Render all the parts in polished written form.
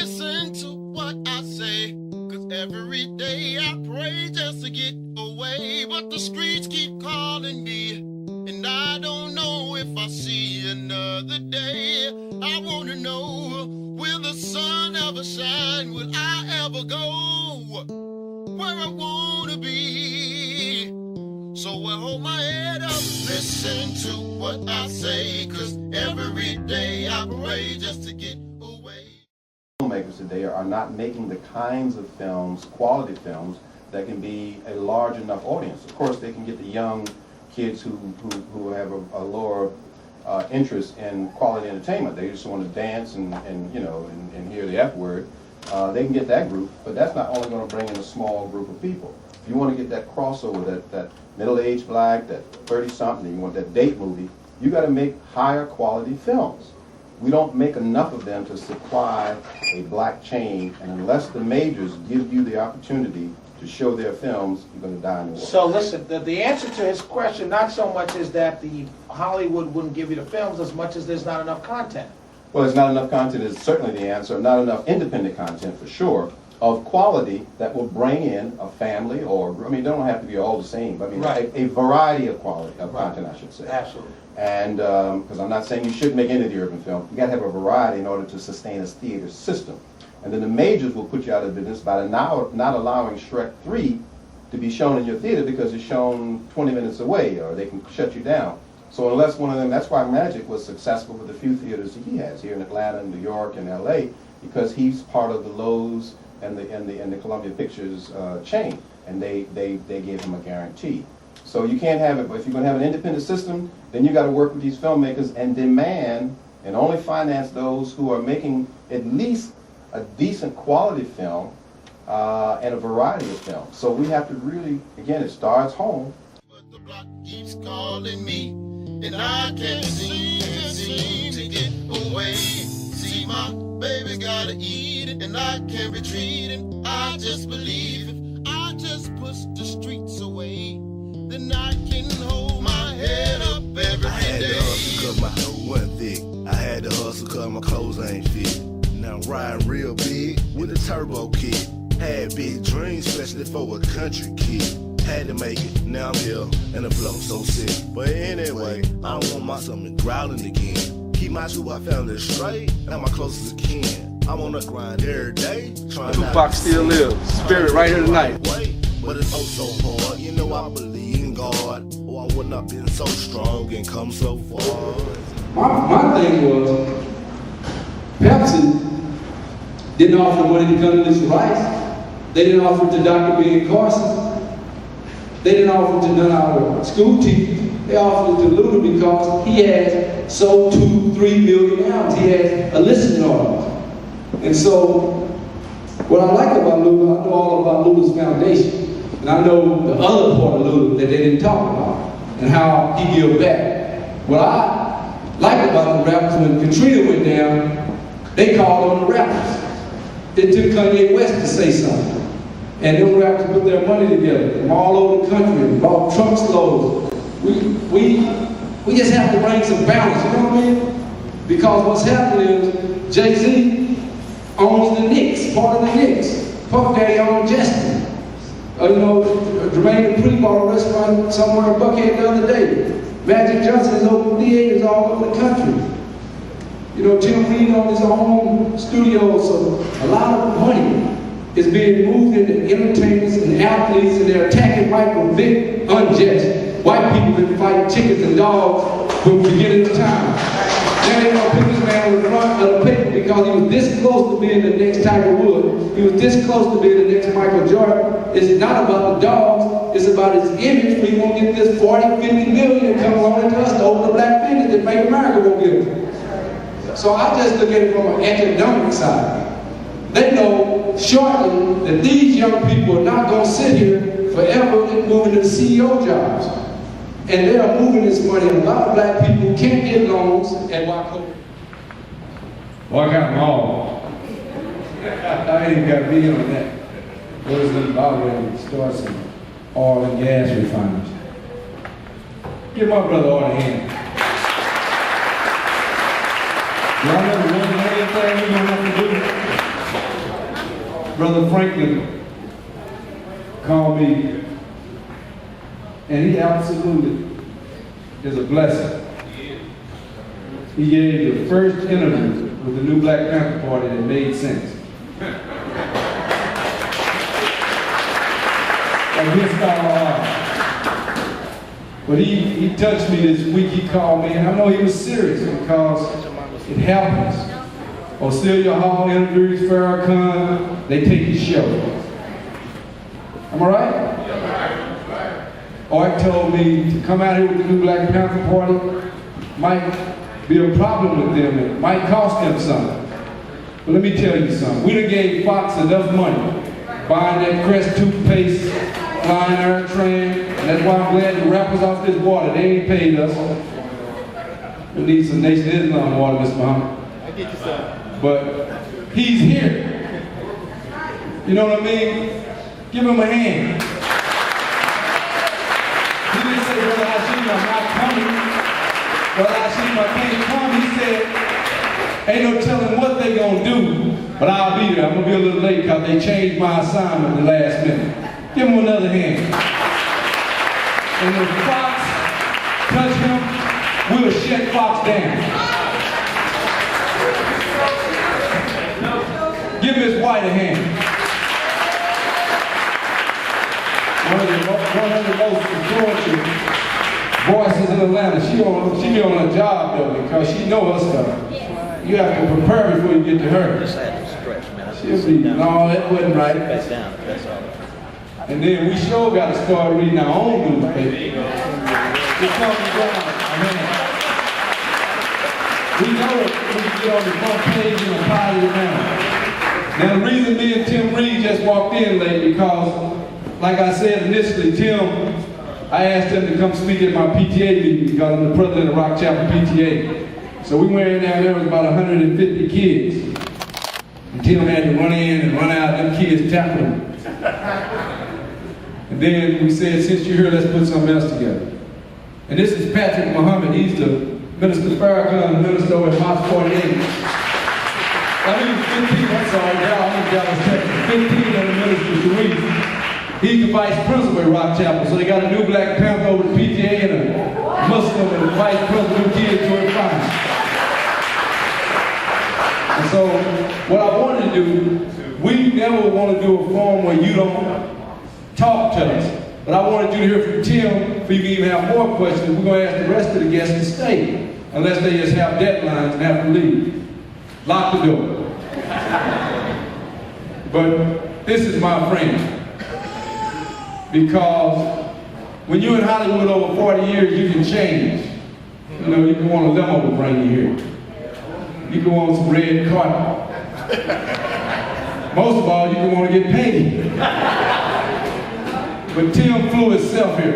listen to what I say, 'cause every day I pray just to get away, but the streets keep calling me, and I don't know if I see another day. I wanna know, will the sun ever shine? Will I ever go where I wanna be? So I hold my head up, listen to what I say, 'cause every day I pray just to get away. Filmmakers today are not making the kinds of films, quality films, that can be a large enough audience. Of course, they can get the young kids who have a lower interest in quality entertainment. They just want to dance and hear the F word. They can get that group, but that's not only going to bring in a small group of people. If you want to get that crossover, that middle-aged black, that 30-something, you want that date movie, you got to make higher quality films. We don't make enough of them to supply a black chain, and unless the majors give you the opportunity to show their films, you're going to die in the war. So listen, the answer to his question not so much is that the Hollywood wouldn't give you the films as much as there's not enough content. Well, there's not enough content is certainly the answer. Not enough independent content for sure, of quality that will bring in a family, or, I mean, they don't have to be all the same, but I mean, Right. a variety of quality, of content, I should say. Absolutely. And, because I'm not saying you shouldn't make any of the urban film, you gotta have a variety in order to sustain a theater system. And then the majors will put you out of business by now not allowing Shrek 3 to be shown in your theater because it's shown 20 minutes away, or they can shut you down. So unless one of them, that's why Magic was successful with the few theaters that he has here in Atlanta, New York, and LA, because he's part of the Lowe's and the Columbia Pictures chain, and they gave him a guarantee. So you can't have it, but if you're going to have an independent system, then you got to work with these filmmakers and demand and only finance those who are making at least a decent quality film and a variety of films. So we have to really, again, it starts home. But the block keeps calling me, and I can't seem to get away. See, my baby gotta eat it, and I can't retreat, and I just believe if I just push the streets away, then I can hold my head up every day. I had to hustle 'cause my hoe wasn't thick. I had to hustle 'cause my clothes ain't fit. Now I'm riding real big with a turbo kit. Had big dreams, especially for a country kid. Had to make it, now I'm here, and the flow so sick. But anyway, I don't want my stomach growling again. Keep my Tupac family straight, and my closest kin. I wanna grind every day, trying Tupac still lives. Spirit right here tonight. But it's oh so hard, you know I believe in God. Or I wouldn't have been so strong and come so far. My thing was, Pepsi didn't offer money to Condoleezza Rice. They didn't offer it to Dr. Ben Carson. They didn't offer it to none of our school teachers. They offered it to Luda because he has sold 2-3 million albums. He has a listening audience. And so, what I like about Luda, I know all about Luda's foundation. And I know the other part of Luda that they didn't talk about, and how he give back. What I like about the rappers, when Katrina went down, they called on the rappers. It took Kanye West to say something. And them rappers put their money together from all over the country, bought trucks loads. We just have to bring some balance, you know what I mean? Because what's happening is Jay-Z owns the Knicks, part of the Knicks. Puff Daddy owns Justin. Jermaine Dupri bought a restaurant somewhere in Buckhead the other day. Magic Johnson is open theaters all over the country. Tim Reed on his own studio, so a lot of money is being moved into entertainers and athletes, and they're attacking white people, big, unjust. White people been fighting chickens and dogs from the beginning of time. Now they want to put this man on the front of the paper because he was this close to being the next Tiger Woods. He was this close to being the next Michael Jordan. It's not about the dogs, it's about his image. We won't get this 40-50 million coming along to us to open the black business that make America go get it. So I just look at it from an economic side. They know shortly that these young people are not going to sit here forever and moving to CEO jobs. And they are moving this money. And a lot of black people can't get loans at Waco. Well, I got them all. I ain't even got to be on that. What is in Zimbabwe to start some oil and gas refineries? Give my brother all a hand. Y'all never run anything you don't have to do. Brother Franklin called me, and he absolutely is a blessing. He gave the first interview with the new Black Panther Party that made sense. Of his style. But he touched me this week. He called me, and I know he was serious because it happens. Ocelia Hall interviews Farrakhan, they take his show. Am I right? Art told me to come out here with the new Black Panther Party might be a problem with them. It might cost them something. But let me tell you something. We done gave Fox enough money buying that Crest toothpaste, flying air train, and that's why I'm glad the rappers off this water, they ain't paid us. We need some Nation Islam water, Mr. Muhammad. I get you some. But he's here. You know what I mean? Give him a hand. He didn't say, Brother Hashim, I'm not coming. Brother Hashim, I can't come. He said, ain't no telling what they gonna do, but I'll be there. I'm gonna be a little late because they changed my assignment at the last minute. Give him another hand. And if Fox touch him, we'll shut Fox down. Give Miss White a hand. One of the most influential voices in Atlanta. She be on her job though because she know her stuff. You have to prepare before you get to her. Just had to stretch, man. She'll be, no, that wasn't right. Sit back down if that's all right. And then we sure got to start reading our own newspaper. It comes down. We know it when we get on the front page in a positive manner. Now the reason me and Tim Reed just walked in late because, like I said initially, Tim, I asked him to come speak at my PTA meeting because I'm the president of Rock Chapel PTA. So we went in there was about 150 kids. And Tim had to run in and run out, them kids tackled him. And then we said, since you're here, let's put something else together. And this is Patrick Muhammad. He's the Minister Farrakhan, the minister over at March 48. I mean, 15, I'm sorry, I'm in Dallas, Texas. 15 of the ministers to read. He's the vice principal at Rock Chapel. So they got a new Black Panther over the PTA and a Muslim and a vice principal kids doing fine. And so what I wanted to do, we never want to do a forum where you don't talk to us. But I wanted you to hear from Tim, so you can even have more questions. We're going to ask the rest of the guests to stay, unless they just have deadlines and have to leave. Lock the door. But this is my friend. Because when you're in Hollywood over 40 years, you can change. You know, you can want a limo to bring you here. You can want some red carpet. Most of all, you can want to get paid. But Tim flew himself here.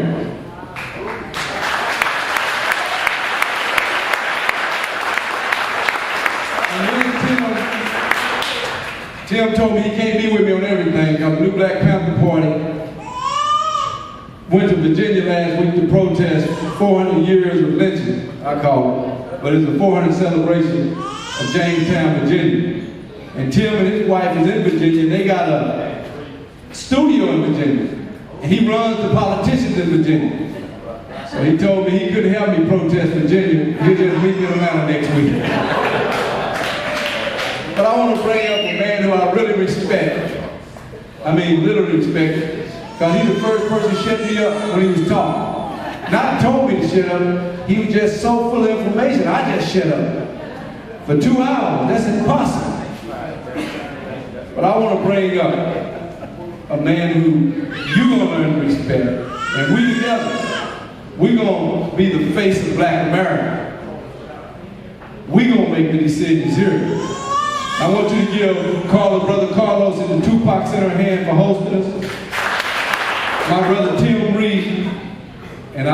And then Tim told me he can't be with me on everything because the new Black Panther Party went to Virginia last week to protest 400 years of lynching, I call it. But it's a 400 celebration of Jamestown, Virginia. And Tim and his wife is in Virginia. They got a studio in Virginia. And he runs the politicians in Virginia. So he told me he couldn't help me protest Virginia. He'll just meet me in Atlanta next week. But I want to bring up a man who I really respect. I mean, literally respect. Because he's the first person to shut me up when he was talking. Not told me to shut up. He was just so full of information, I just shut up. For 2 hours, that's impossible. But I want to bring up a man who you're going to learn to respect. And we together, we're going to be the face of Black America. We're going to make the decisions here. I want you to give Brother Carlos and the Tupac Center a hand for hosting us. My brother Tim Reed, and I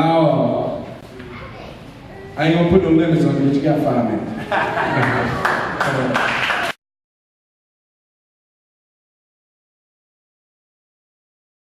ain't gonna put no limits on you, but you got 5 minutes.